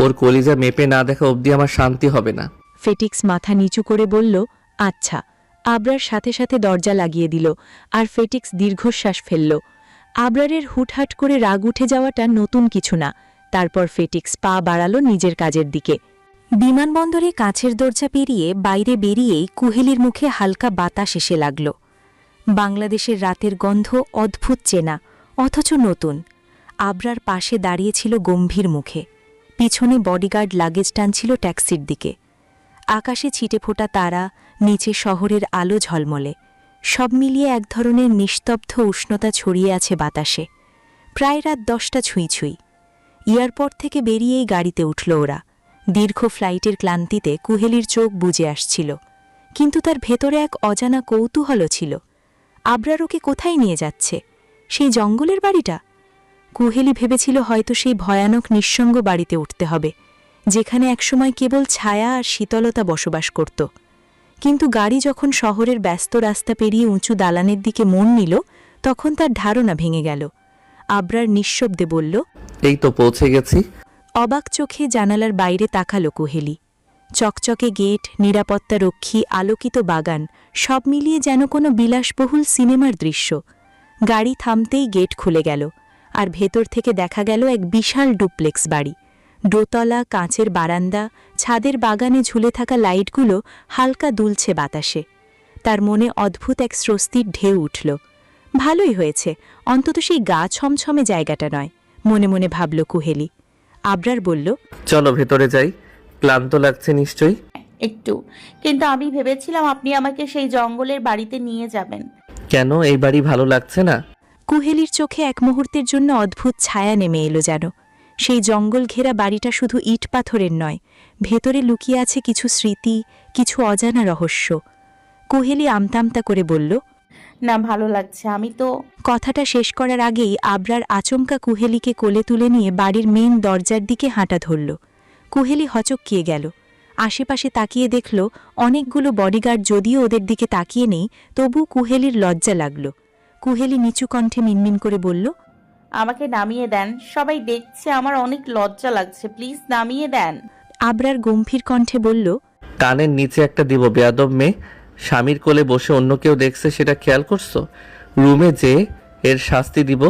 ওর কলিজা মেপে না দেখা অবধি আমার শান্তি হবে না। ফেটিক্স মাথা নিচু করে বলল, আচ্ছা। আবরার সাথে সাথে দরজা লাগিয়ে দিল, আর ফেটিক্স দীর্ঘশ্বাস ফেলল। আবরারের হুটহাট করে রাগ উঠে যাওয়াটা নতুন কিছু না। তারপর ফেটিক্স পা বাড়ালো নিজের কাজের দিকে। বিমানবন্দরে কাছের দরজা পেরিয়ে বাইরে বেরিয়েই কুহেলির মুখে হালকা বাতাস এসে লাগল। বাংলাদেশের রাতের গন্ধ অদ্ভুত চেনা, অথচ নতুন। আবরার পাশে দাঁড়িয়েছিল গম্ভীর মুখে। পিছনে বডিগার্ড লাগেজ টানছিল ট্যাক্সির দিকে। আকাশে ছিটেফোঁটা তারা, নিচে শহরের আলো ঝলমলে। সব মিলিয়ে এক ধরনের নিস্তব্ধ উষ্ণতা ছড়িয়ে আছে বাতাসে। প্রায় রাত 10টা ছুঁই ছুঁই। এয়ারপোর্ট থেকে বেরিয়েই গাড়িতে উঠল ওরা। দীর্ঘ ফ্লাইটের ক্লান্তিতে কুহেলির চোখ বুজে আসছিল, কিন্তু তার ভেতরে এক অজানা কৌতূহলও ছিল। আবরার ওকে কোথায় নিয়ে যাচ্ছে? সেই জঙ্গলের বাড়িটা? কুহেলি ভেবেছিল হয়তো সেই ভয়ানক নিঃসঙ্গ বাড়িতে উঠতে হবে, যেখানে একসময় কেবল ছায়া আর শীতলতা বসবাস করত। কিন্তু গাড়ি যখন শহরের ব্যস্ত রাস্তা পেরিয়ে উঁচু দালানের দিকে মন নিল, তখন তার ধারণা ভেঙে গেল। আবরার নিঃশব্দে বলল, এই তো পৌঁছে গেছি। অবাক চোখে জানালার বাইরে তাকালো কুহেলি। চকচকে গেট, নিরাপত্তা রক্ষী, আলোকিত বাগান, সব মিলিয়ে যেন কোনো বিলাসবহুল সিনেমার দৃশ্য। গাড়ি থামতেই গেট খুলে গেল, আর ভেতর থেকে দেখা গেল এক বিশাল ডুপ্লেক্স বাড়ি। দোতলা, কাঁচের বারান্দা, ছাদের বাগানে ঝুলে থাকা লাইটগুলো হালকা দুলছে বাতাসে। তার মনে অদ্ভুত এক স্বস্তির ঢেউ উঠল। ভালোই হয়েছে, অন্তত সেই গা ছমছমে জায়গাটা নয়, মনে মনে ভাবল কুহেলি। আবরার বলল, চলো ভেতরে যাই। ক্লান্ত লাগছে নিশ্চয়ই। একটু, কিন্তু আমি ভেবেছিলাম আপনি আমাকে সেই জঙ্গলের বাড়িতে নিয়ে যাবেন। কেন, এই বাড়ি ভালো লাগছে না? কুহেলির চোখে এক মুহূর্তের জন্য অদ্ভুত ছায়া নেমে এলো যেন। সেই জঙ্গল ঘেরা বাড়িটা শুধু ইট পাথরের নয়, ভেতরে লুকিয়ে আছে কিছু স্মৃতি, কিছু অজানা রহস্য। কুহেলি আমতামতা করে বলল, না, ভালো লাগছে। আমি তো কথাটা শেষ করার আগেই আবরার আচমকা কুহেলিকে কোলে তুলে নিয়ে বাড়ির মেন দরজার দিকে হাঁটা ধরল। কুহেলি হচকিয়ে গেল। আশেপাশে তাকিয়ে দেখল অনেকগুলো বডিগার্ড যদিও ওদের দিকে তাকিয়ে নেই, তবু কুহেলির লজ্জা লাগল। কুহেলি নিচু কণ্ঠে মিনমিন করে বলল, আমাকে নামিয়ে দেন, সবাই দেখছে, আমার অনেক লজ্জা লাগছে, প্লিজ নামিয়ে দেন। আবরার গম্ভীর কণ্ঠে বলল, কানের নিচে একটা দিব, বেয়াদব মেয়ে। স্বামীর কোলে বসে অন্য কেউ দেখছে সেটা খেয়াল করছো? রুমে যে এর শাস্তি দিব।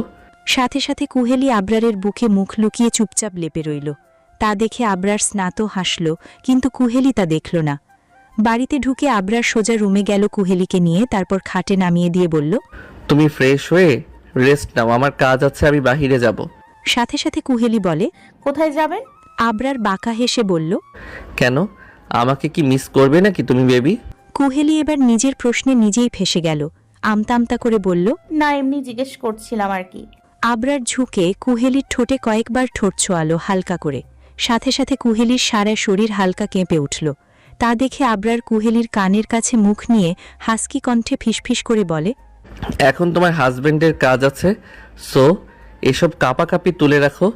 সাথে সাথে কুহেলি আবরারের বুকে মুখ লুকিয়ে চুপচাপ লেপে রইল। তা দেখে আবরার স্নাত হাসল, কিন্তু কুহেলি তা দেখল না। বাড়িতে ঢুকে আবরার সোজা রুমে গেল কুহেলিকে নিয়ে, তারপর খাটে নামিয়ে দিয়ে বলল, তুমি ফ্রেশ হয়ে রেস্ট নাও, আমার কাজ আছে, আমি বাহিরে যাব। সাথে সাথে কুহেলি বলে, কোথায় যাবেন? আবরার বাঁকা হেসে বলল, কেন, আমাকে কি মিস করবে নাকি তুমি বেবি? কুহেলি এবার নিজের প্রশ্নে নিজেই ফেসে গেল। আমতা করে বলল, না, এমনি জিজ্ঞেস করছিলাম আর কি। আবরার ঝুঁকে কুহেলির ঠোঁটে কয়েকবার ঠোঁট ছোঁয়ালো হালকা করে। সাথে সাথে কুহেলির সারা শরীর হালকা কেঁপে উঠল। তা দেখে আবরার কুহেলির কানের কাছে মুখ নিয়ে হাসকি কণ্ঠে ফিসফিস করে বলে, এখন তোমার হাজবেন্ডের কাজ আছে, সো এসব কাপাকাপি তুলে রাখো,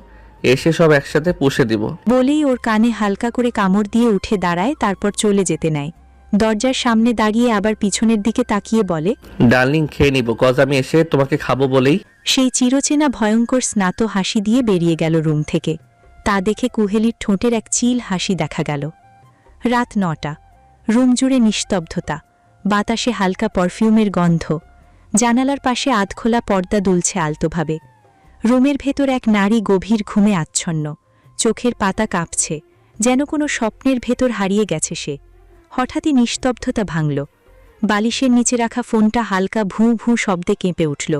এসে সব একসাথে পুষে দিব। বলেই ওর কানে হালকা করে কামড় দিয়ে উঠে দাঁড়ায়, তারপর চলে যেতে নেয়। দরজার সামনে দাঁড়িয়ে আবার পিছনের দিকে তাকিয়ে বলে, ডার্লিং খেয়ে নিব, কজ আমি এসে তোমাকে খাবো বলেই। সেই চিরচেনা ভয়ঙ্কর স্নাত হাসি দিয়ে বেরিয়ে গেল রুম থেকে। তা দেখে কুহেলির ঠোঁটের এক চিল হাসি দেখা গেল। রাত 9টা। রুম জুড়ে নিস্তব্ধতা, বাতাসে হালকা পারফিউমের গন্ধ। জানালার পাশে আধখোলা পর্দা দুলছে আলতোভাবে। রুমের ভেতর এক নারী গভীর ঘুমে আচ্ছন্ন, চোখের পাতা কাঁপছে, যেন কোনো স্বপ্নের ভেতর হারিয়ে গেছে সে। হঠাৎই নিস্তব্ধতা ভাঙল। বালিশের নিচে রাখা ফোনটা হালকা ভূঁ ভূঁ শব্দে কেঁপে উঠল।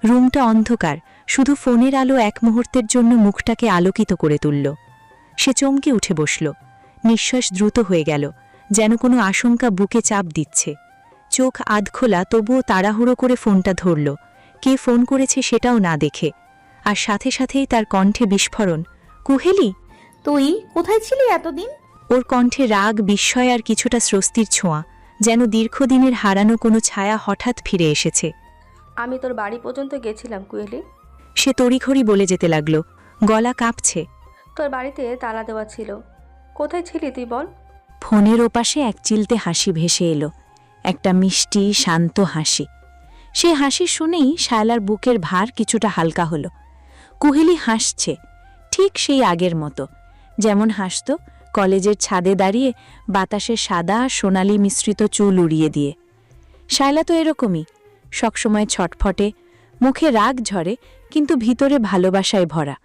রুমটা অন্ধকার, শুধু ফোনের আলো এক মুহূর্তের জন্য মুখটাকে আলোকিত করে তুলল। সে চমকে উঠে বসল। নিঃশ্বাস দ্রুত হয়ে গেল, যেন কোনো আশঙ্কা বুকে চাপ দিচ্ছে। চোখ আধখোলা, তবুও তাড়াহুড়ো করে ফোনটা ধরল, কে ফোন করেছে সেটাও না দেখে। আর সাথে সাথেই তার কণ্ঠে বিস্ফোরণ, কুহেলি, তুই কোথায় ছিলি এতদিন? ওর কণ্ঠে রাগ, বিস্ময় আর কিছুটা স্বস্তির ছোঁয়া, যেন দীর্ঘদিনের হারানো কোনো ছায়া হঠাৎ ফিরে এসেছে। আমি তোর বাড়ি পর্যন্ত গেছিলাম কুহেলি। সে তড়িঘড়ি বলে যেতে লাগল, গলা কাঁপছে। তোর বাড়িতে তালা দেওয়া ছিল, কোথায় ছিলি তুই বল? ফোনের ওপাশে এক চিলতে হাসি ভেসে এলো, একটা মিষ্টি শান্ত হাসি। সে হাসি শুনেই শায়লার বুকের ভার কিছুটা হালকা হলো। কুহেলি হাসছে, ঠিক সেই আগের মতো, যেমন হাসত কলেজের ছাদে দাঁড়িয়ে বাতাসে সাদা আর সোনালি মিশ্রিত চুল উড়িয়ে দিয়ে। শায়লা তো এরকমই, সবসময় ছটফটে, মুখে রাগ ঝরে কিন্তু ভিতরে ভালোবাসায় ভরা।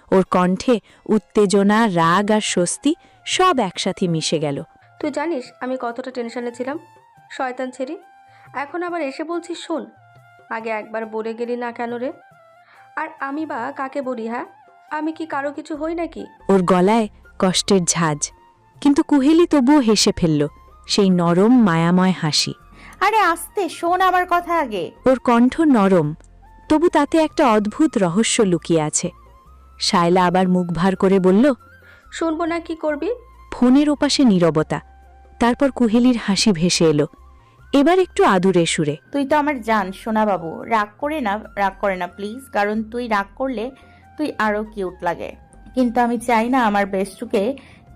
ওর কণ্ঠে উত্তেজনা, রাগ আর স্বস্তি সব একসাথে মিশে গেল। তুই জানিস আমি কতটা টেনশনে ছিলাম, শয়তান ছেড়ি। এখন আবার এসে বলছিস শোন, আগে একবার বলে গেলি না কেন রে? আর আমি বা কাকে বলি? হ্যাঁ, আমি কি কারো কিছু হই নাকি? ওর গলায় কষ্টের ঝাঁজ, কিন্তু কুহেলি তবুও হেসে ফেলল, সেই নরম মায়াময় হাসি। আরে আস্তে শোন আমার কথা আগে। ওর কণ্ঠ নরম, তবু তাতে একটা অদ্ভুত রহস্য লুকিয়ে আছে। শায়লা আবার মুখ ভার করে বলল, শুনবো না, কি করবি? ফোনের ওপাশে নীরবতা, তারপর কুহেলির হাসি ভেসে এলো, এবার একটু আদুরে সুরে। তুই তো আমার জান সোনা বাবু, রাগ করে না প্লিজ, কারণ তুই রাগ করলে তুই আরো কিউট লাগে। কিন্তু আমি চাই না আমার বেস্টুকে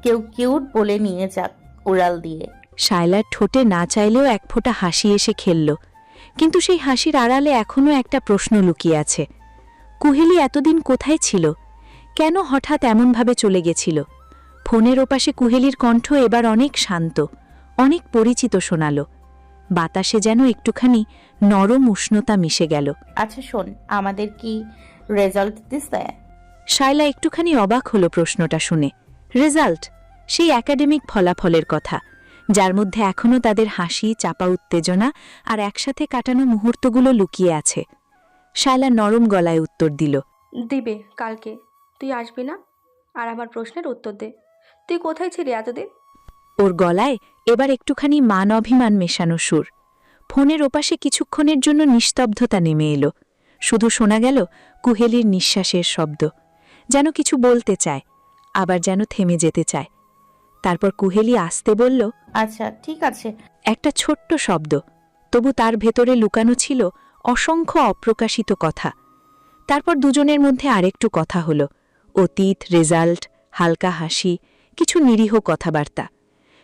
কেউ কিউট বলে নিয়ে যাক উড়াল দিয়ে। শায়লার ঠোঁটে না চাইলেও এক ফোঁটা হাসি এসে খেলল, কিন্তু সেই হাসির আড়ালে এখনও একটা প্রশ্ন লুকিয়ে আছে। কুহেলি এতদিন কোথায় ছিল? কেন হঠাৎ এমনভাবে চলে গেছিল? ফোনের ওপাশে কুহেলির কণ্ঠ এবার অনেক শান্ত, অনেক পরিচিত শোনাল। বাতাসে যেন একটুখানি নরম উষ্ণতা মিশে গেল। আচ্ছা শোন, আমাদের কি রেজাল্ট দিছে? শায়লা একটুখানি অবাক হলো প্রশ্নটা শুনে। রেজাল্ট? সেই একাডেমিক ফলাফলের কথা, যার মধ্যে এখনও তাদের হাসি, চাপা উত্তেজনা আর একসাথে কাটানো মুহূর্তগুলো লুকিয়ে আছে। শায়লা নরম গলায় উত্তর দিল, দিবে কালকে। তুই আসবি না? আর আমার প্রশ্নের উত্তর দে, তুই কোথায় ছিলি এতদিন? ওর গলায় এবার একটুখানি মান অভিমান মেশানো সুর। ফোনের ওপাশে কিছুক্ষণের জন্য নিস্তব্ধতা নেমে এলো, শুধু শোনা গেল কুহেলির নিঃশ্বাসের শব্দ, যেন কিছু বলতে চায়, আবার যেন থেমে যেতে চায়। তারপর কুহেলি আস্তে বলল, আচ্ছা ঠিক আছে। একটা ছোট্ট শব্দ, তবু তার ভেতরে লুকানো ছিল অসংখ্য অপ্রকাশিত কথা। তারপর দুজনের মধ্যে আরেকটু কথা হলো, অতীত, রেজাল্ট, হালকা হাসি, কিছু নিরীহ কথাবার্তা।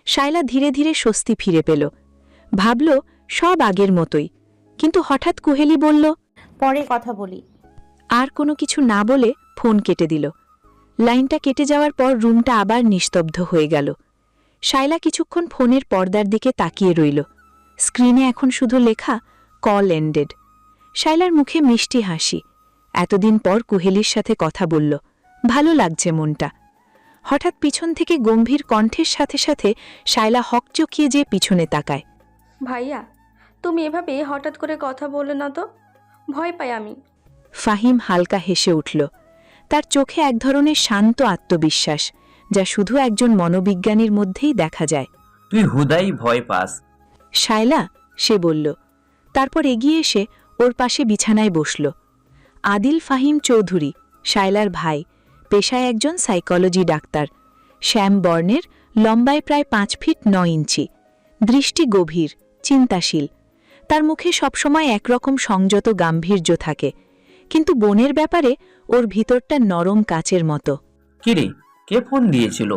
শায়লা ধীরে ধীরে স্বস্তি ফিরে পেল, ভাবল সব আগের মতোই। কিন্তু হঠাৎ কুহেলি বলল, পরে কথা বলি। আর কোনো কিছু না বলে ফোন কেটে দিল। লাইনটা কেটে যাওয়ার পর রুমটা আবার নিস্তব্ধ হয়ে গেল। শায়লা কিছুক্ষণ ফোনের পর্দার দিকে তাকিয়ে রইল। স্ক্রিনে এখন শুধু লেখা কল এন্ডেড। শায়লার মুখে মিষ্টি হাসি, এতদিন পর কুহেলির সাথে কথা বলল, ভালো লাগছে মনটা। হঠাৎ পিছন থেকে গম্ভীর কণ্ঠের সাথে সাথে শায়লা হকচকিয়ে যেয়ে পিছনে তাকায়। ভাইয়া, তুমি এভাবে হঠাৎ করে কথা বললে না তো, ভয় পাই আমি। ফাহিম হালকা হেসে উঠল, তার চোখে এক ধরনের শান্ত আত্মবিশ্বাস, যা শুধু একজন মনোবিজ্ঞানীর মধ্যেই দেখা যায়। তুই হুদাই ভয় পাস। শায়লা, সে বলল, তারপর এগিয়ে এসে ওর পাশে বিছানায় বসল। আদিল ফাহিম চৌধুরী, শায়লার ভাই, পেশায় একজন সাইকোলজি ডাক্তার, শ্যাম বর্ণের, লম্বায় প্রায় 5 ফিট 9 ইঞ্চি, দৃষ্টি গভীর, চিন্তাশীল। তার মুখে সবসময় একরকম সংযত গাম্ভীর্য থাকে, কিন্তু বোনের ব্যাপারে ওর ভিতরটা নরম কাচের মতো। কিরে, কে ফোন দিয়েছিল?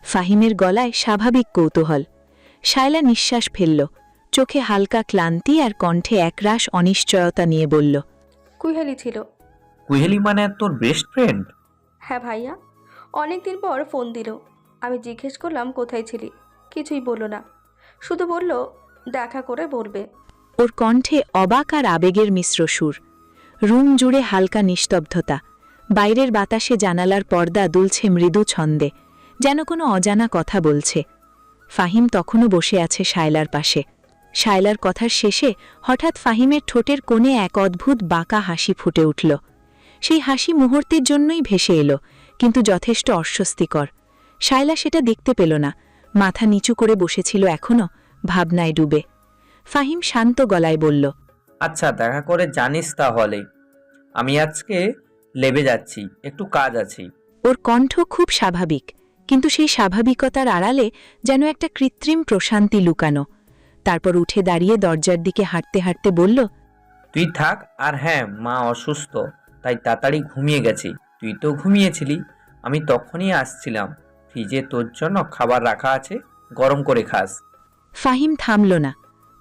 ফাহিমের গলায় স্বাভাবিক কৌতূহল। শায়লা নিঃশ্বাস ফেলল, চোখে হালকা ক্লান্তি আর কণ্ঠে একরাশ অনিশ্চয়তা নিয়ে বলল, কুহেলি ছিল। কুহেলি মানে তোর বেস্ট ফ্রেন্ড? হ্যাঁ ভাইয়া, অনেকদিন পর ফোন দিল। আমি জিজ্ঞেস করলাম কোথায় ছিলি, কিছুই বলল না, শুধু বলল দেখা করে বলবে। ওর কণ্ঠে অবাক আর আবেগের মিশ্র সুর। রুম জুড়ে হালকা নিস্তব্ধতা, বাইরের বাতাসে জানালার পর্দা দুলছে মৃদু ছন্দে, যেন কোনো অজানা কথা বলছে। ফাহিম তখনও বসে আছে শায়লার পাশে। শায়লার কথার শেষে হঠাৎ ফাহিমের ঠোঁটের কোণে এক অদ্ভুত বাঁকা হাসি ফুটে উঠল। সেই হাসি মুহূর্তের জন্যই ভেসে এলো, কিন্তু যথেষ্ট অস্বস্তিকর। শায়লা সেটা দেখতে পেল না, মাথা নিচু করে বসেছিল এখনও, ভাবনায় ডুবে। ফাহিম শান্ত গলায় বলল, আচ্ছা দেখা করে জানিস তাহলে। আমি আজকে লেবে যাচ্ছি, একটু কাজ আছে। ওর কণ্ঠ খুব স্বাভাবিক, কিন্তু সেই স্বাভাবিকতার আড়ালে যেন একটা কৃত্রিম প্রশান্তি লুকানো। তারপর উঠে দাঁড়িয়ে দরজার দিকে হাঁটতে হাঁটতে বলল, তুই থাক, আর হ্যাঁ, মা অসুস্থ, তাই তাড়াতাড়ি ঘুমিয়ে গেছি। তুই তো ঘুমিয়েছিলি, আমি তখনই আসছিলাম। ফ্রিজে তোর জন্য খাবার রাখা আছে, গরম করে খাস। ফাহিম থামল না,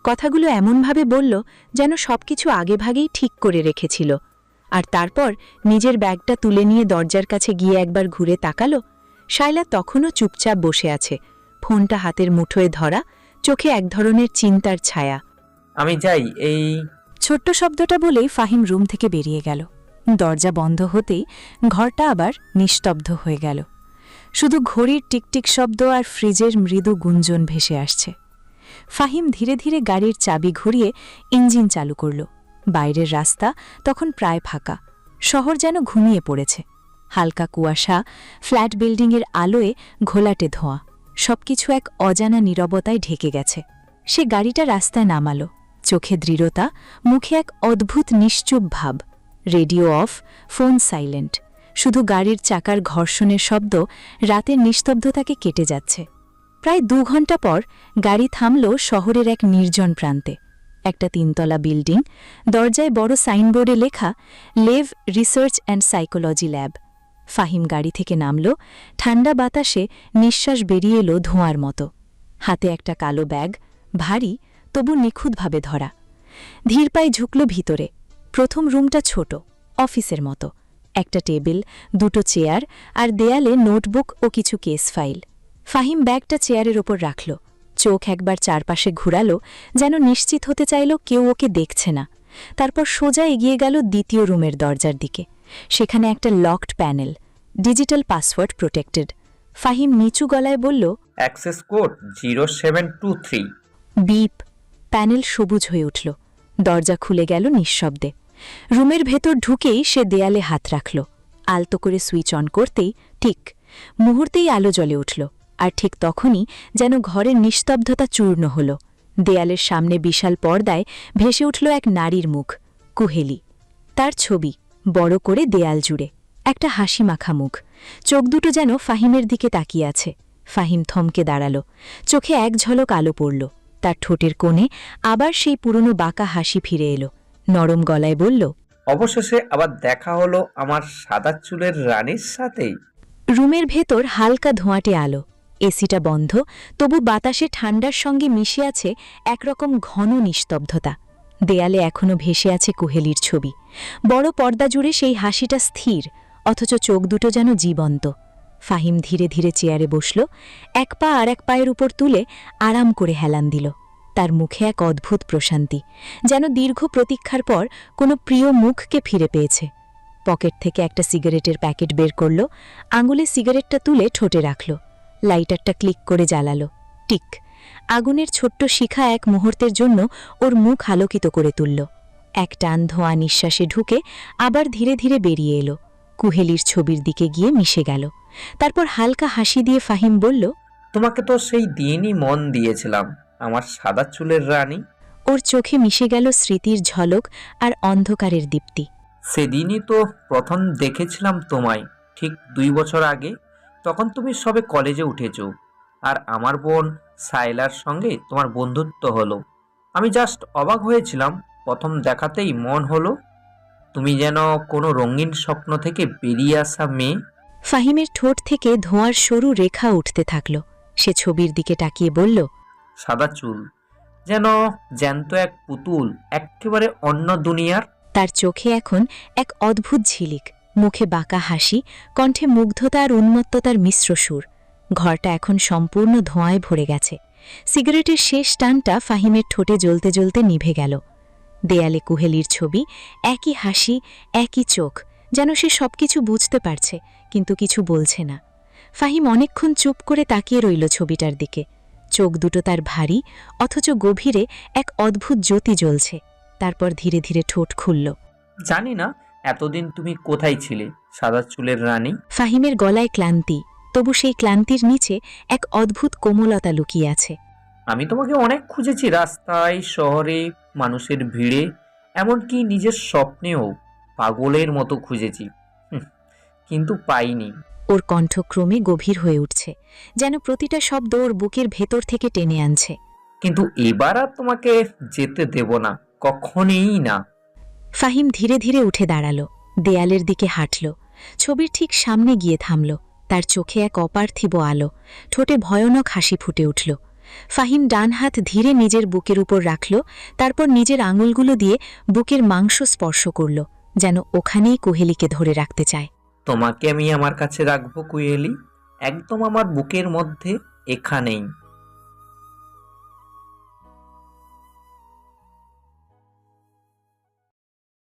কথাগুলো এমনভাবে বলল যেন সবকিছু আগেভাগেই ঠিক করে রেখেছিল। আর তারপর নিজের ব্যাগটা তুলে নিয়ে দরজার কাছে গিয়ে একবার ঘুরে তাকালো, শায়লা তখনও চুপচাপ বসে আছে, ফোনটা হাতের মুঠোয় ধরা, চোখে এক ধরনের চিন্তার ছায়া। আমি যাই, এই ছোট্ট শব্দটা বলেই ফাহিম রুম থেকে বেরিয়ে গেল। দরজা বন্ধ হতেই ঘরটা আবার নিস্তব্ধ হয়ে গেল। শুধু ঘড়ির টিকটিক শব্দ আর ফ্রিজের মৃদু গুঞ্জন ভেসে আসছে। ফাহিম ধীরে ধীরে গাড়ির চাবি ঘুরিয়ে ইঞ্জিন চালু করল। বাইরের রাস্তা তখন প্রায় ফাঁকা, শহর যেন ঘুমিয়ে পড়েছে। হালকা কুয়াশা, ফ্ল্যাট বিল্ডিংয়ের আলোয় ঘোলাটে ধোঁয়া, সবকিছু এক অজানা নীরবতায় ঢেকে গেছে। সে গাড়িটা রাস্তায় নামালো, চোখে দৃঢ়তা, মুখে এক অদ্ভুত নিশ্চুপ ভাব। রেডিও অফ, ফোন সাইলেন্ট, শুধু গাড়ির চাকার ঘর্ষণের শব্দ রাতের নিস্তব্ধতাকে কেটে যাচ্ছে। প্রায় 2 ঘন্টা পর গাড়ি থামল শহরের এক নির্জন প্রান্তে। একটা 3তলা বিল্ডিং, দরজায় বড় সাইনবোর্ডে লেখা Lev research and psychology lab. Fahim গাড়ি থেকে নামল, ঠান্ডা বাতাসে নিঃশ্বাস বেরিয়ে এলো ধোঁয়ার মতো। হাতে একটা কালো ব্যাগ, ভারী তবু নিখুঁতভাবে ধরা। ধীর পায়ে ঝুঁকল ভিতরে। প্রথম রুমটা ছোট, অফিসের মতো। একটা টেবিল, 2টো চেয়ার আর দেয়ালে নোটবুক ও কিছু কেস ফাইল। ফাহিম ব্যাগটা চেয়ারের ওপর রাখল, চোখ একবার চারপাশে ঘুরালো, যেন নিশ্চিত হতে চাইল কেউ ওকে দেখছে না। তারপর সোজা এগিয়ে গেল দ্বিতীয় রুমের দরজার দিকে। সেখানে একটা locked panel, digital password protected. Fahim নিচু গলায় বলল, অ্যাক্সেস কোড 0723। বিপ। প্যানেল সবুজ হয়ে উঠল। দরজা খুলে গেল নিঃশব্দে। রুমের ভেতর ঢুকেই সে দেয়ালে হাত রাখল। আলতো করে সুইচ অন করতেই ঠিক মুহূর্তেই আলো জ্বলে উঠল। আর ঠিক তখনই যেন ঘরের নিস্তব্ধতা চূর্ণ হল। দেয়ালের সামনে বিশাল পর্দায় ভেসে উঠল এক নারীর মুখ, কুহেলি। তার ছবি বড় করে দেয়াল জুড়ে, একটা হাসি মাখা মুখ, চোখ দুটো যেন ফাহিমের দিকে তাকিয়ে আছে। ফাহিম থমকে দাঁড়াল, চোখে এক ঝলক আলো পড়ল। তার ঠোঁটের কোণে আবার সেই পুরনো বাঁকা হাসি ফিরে এলো। নরম গলায় বলল, অবশেষে আবার দেখা হলো আমার সাদা চুলের রানীর সাথে। রুমের ভেতর হালকা ধোঁয়াটে আলো, এসিটা বন্ধ, তবু বাতাসে ঠান্ডার সঙ্গে মিশে আছে একরকম ঘন নিস্তব্ধতা। দেয়ালে এখনো ভেসে আছে কুহেলির ছবি। বড় পর্দা জুড়ে সেই হাসিটা স্থির, অথচ চোখ দুটো যেন জীবন্ত। ফাহিম ধীরে ধীরে চেয়ারে বসল, এক পা আর এক পায়ের উপর তুলে আরাম করে হেলান দিল। তার মুখে এক অদ্ভুত প্রশান্তি, যেন দীর্ঘ প্রতীক্ষার পর কোনো প্রিয় মুখকে ফিরে পেয়েছে। পকেট থেকে একটা সিগারেটের প্যাকেট বের করল, আঙুলে সিগারেটটা তুলে ঠোঁটে রাখল। লাইটারটা ক্লিক করে জ্বালালো। টিক। আগুনের ছোট্ট শিখা এক মুহূর্তের জন্য ওর মুখ আলোকিত করে তুলল। এক টান ধোঁয়া নিঃশ্বাসে ঢুকে আবার ধীরে ধীরে বেরিয়ে এলো, কুহেলির ছবির দিকে গিয়ে মিশে গেল। তারপর হালকা হাসি দিয়ে ফাহিম বলল, তোমাকে তো সেই দিনই মন দিয়েছিলাম, আমার সাদা চুলের রানী। ওর চোখে মিশে গেল স্মৃতির ঝলক আর অন্ধকারের দীপ্তি। সেদিনই তো প্রথম দেখেছিলাম তোমায়, ঠিক 2 বছর আগে। তখন তুমি সবে কলেজে উঠেছো, আর আমার বোন সাইলার সঙ্গে তোমার বন্ধুত্ব হলো। আমি জাস্ট অবাক হয়েছিলাম, প্রথম দেখাতেই মন হলো তুমি যেন কোনো রঙিন স্বপ্ন থেকে বেরিয়ে আসা মেয়ে। ফাহিমের ঠোঁট থেকে ধোঁয়ার সরু রেখা উঠতে থাকল। সে ছবির দিকে তাকিয়ে বলল, সাদা চুল, যেন জ্যান্ত এক পুতুল, একেবারে অন্য দুনিয়ার। তার চোখে এখন এক অদ্ভুত ঝিলিক, মুখে বাঁকা হাসি, কণ্ঠে মুগ্ধতা আর উন্মত্ততার মিশ্র সুর। ঘরটা এখন সম্পূর্ণ ধোঁয়ায় ভরে গেছে। সিগারেটের শেষ টানটা ফাহিমের ঠোঁটে জ্বলতে জ্বলতে নিভে গেল। দেয়ালে কুহেলির ছবি, একই হাসি, একই চোখ, যেন সে সবকিছু বুঝতে পারছে কিন্তু কিছু বলছে না। ফাহিম অনেকক্ষণ চুপ করে তাকিয়ে রইল ছবিটার দিকে। চোখ দুটো তার ভারী, অথচ গভীরে এক অদ্ভুত জ্যোতি জ্বলছে। তারপর ধীরে ধীরে ঠোঁট খুলল। জানি না এতদিন তুমি কোথায় ছিলে সাদা চুলের রানী। ফাহিমের গলায় ক্লান্তি, তবু সেই ক্লান্তির নিচে এক অদ্ভুত কোমলতা লুকিয়ে আছে। আমি তোমাকে অনেক খুঁজেছি, রাস্তায়, শহরে, মানুষের ভিড়ে, এমনকি নিজের স্বপ্নেও পাগলের মতো খুঁজেছি, কিন্তু পাইনি। ওর কণ্ঠ ক্রমে গভীর হয়ে উঠছে, যেন প্রতিটা শব্দ ওর বুকের ভেতর থেকে টেনে আনছে। কিন্তু এবার আর তোমাকে যেতে দেব না, কখনই না। ফাহিম ধীরে ধীরে উঠে দাঁড়াল, দেয়ালের দিকে হাঁটল, ছবির ঠিক সামনে গিয়ে থামল। তার চোখে এক অপার্থিব আলো, ঠোঁটে ভয়ানক হাসি ফুটে উঠল। ফাহিম ডান হাত ধীরে নিজের বুকের উপর রাখল, তারপর নিজের আঙুলগুলো দিয়ে বুকের মাংস স্পর্শ করল, যেন ওখানেই কুহেলিকে ধরে রাখতে চায়। তোমাকে আমি আমার কাছে রাখবো কুহেলি, একদম আমার বুকের মধ্যে, এখানেই।